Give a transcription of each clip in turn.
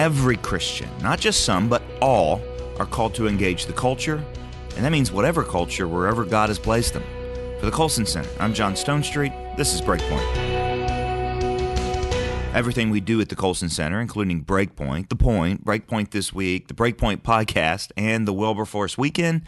Every Christian, not just some, but all, are called to engage the culture, and that means whatever culture, wherever God has placed them. For the Colson Center, I'm John Stonestreet. This is BreakPoint. Everything we do at the Colson Center, including BreakPoint, The Point, BreakPoint This Week, the BreakPoint Podcast, and the Wilberforce Weekend,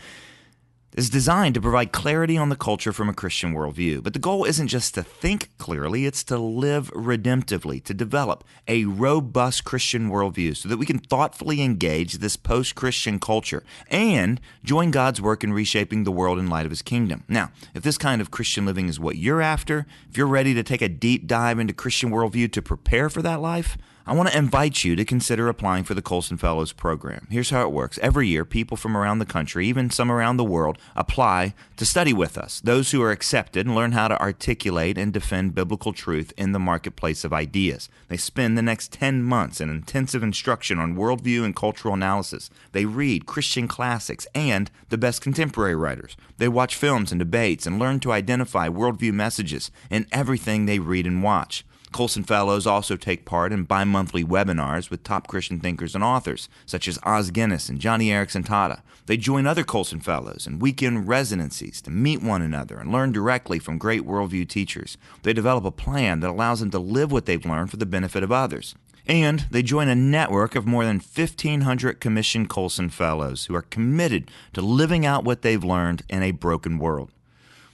is designed to provide clarity on the culture from a Christian worldview. But the goal isn't just to think clearly, it's to live redemptively, to develop a robust Christian worldview so that we can thoughtfully engage this post-Christian culture and join God's work in reshaping the world in light of His kingdom. Now, if this kind of Christian living is what you're after, if you're ready to take a deep dive into Christian worldview to prepare for that life, I want to invite you to consider applying for the Colson Fellows program. Here's how it works. Every year, people from around the country, even some around the world, apply to study with us. Those who are accepted and learn how to articulate and defend biblical truth in the marketplace of ideas. They spend the next 10 months in intensive instruction on worldview and cultural analysis. They read Christian classics and the best contemporary writers. They watch films and debates and learn to identify worldview messages in everything they read and watch. Colson Fellows also take part in bi-monthly webinars with top Christian thinkers and authors, such as Os Guinness and Johnny Erickson Tata. They join other Colson Fellows in weekend residencies to meet one another and learn directly from great worldview teachers. They develop a plan that allows them to live what they've learned for the benefit of others. And they join a network of more than 1,500 commissioned Colson Fellows who are committed to living out what they've learned in a broken world.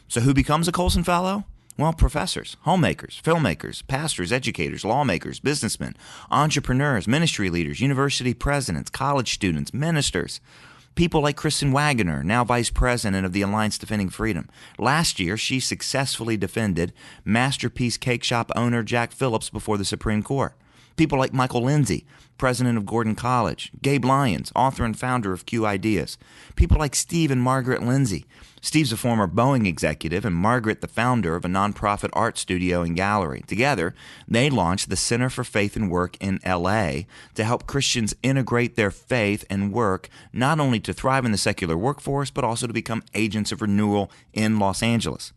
So who becomes a Colson Fellow? Well, professors, homemakers, filmmakers, pastors, educators, lawmakers, businessmen, entrepreneurs, ministry leaders, university presidents, college students, ministers. People like Kristen Wagoner, now vice president of the Alliance Defending Freedom. Last year, she successfully defended Masterpiece Cake Shop owner Jack Phillips before the Supreme Court. People like Michael Lindsay, president of Gordon College. Gabe Lyons, author and founder of Q Ideas. People like Steve and Margaret Lindsay. Steve's a former Boeing executive and Margaret the founder of a nonprofit art studio and gallery. Together, they launched the Center for Faith and Work in L.A. to help Christians integrate their faith and work not only to thrive in the secular workforce, but also to become agents of renewal in Los Angeles.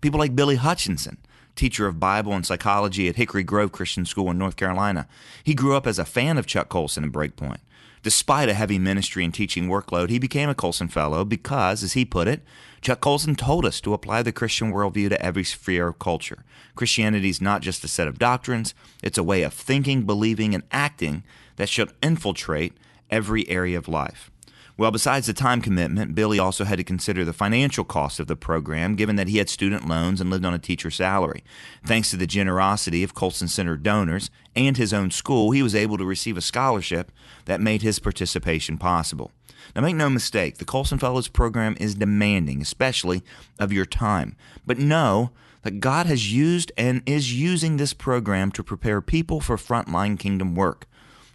People like Billy Hutchinson, teacher of Bible and psychology at Hickory Grove Christian School in North Carolina. He grew up as a fan of Chuck Colson and BreakPoint. Despite a heavy ministry and teaching workload, he became a Colson Fellow because, as he put it, Chuck Colson told us to apply the Christian worldview to every sphere of culture. Christianity is not just a set of doctrines, it's a way of thinking, believing, and acting that should infiltrate every area of life. Well, besides the time commitment, Billy also had to consider the financial cost of the program, given that he had student loans and lived on a teacher salary. Thanks to the generosity of Colson Center donors and his own school, he was able to receive a scholarship that made his participation possible. Now, make no mistake, the Colson Fellows program is demanding, especially of your time. But know that God has used and is using this program to prepare people for frontline kingdom work.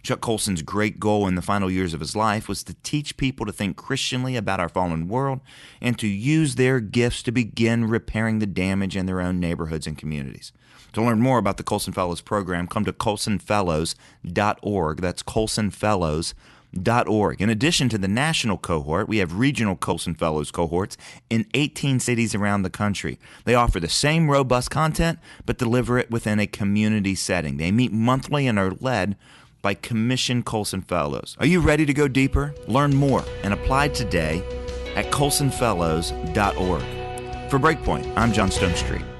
Chuck Colson's great goal in the final years of his life was to teach people to think Christianly about our fallen world and to use their gifts to begin repairing the damage in their own neighborhoods and communities. To learn more about the Colson Fellows program, come to colsonfellows.org. That's colsonfellows.org. In addition to the national cohort, we have regional Colson Fellows cohorts in 18 cities around the country. They offer the same robust content, but deliver it within a community setting. They meet monthly and are led by commissioned Colson Fellows. Are you ready to go deeper? Learn more and apply today at colsonfellows.org. For BreakPoint, I'm John Stonestreet.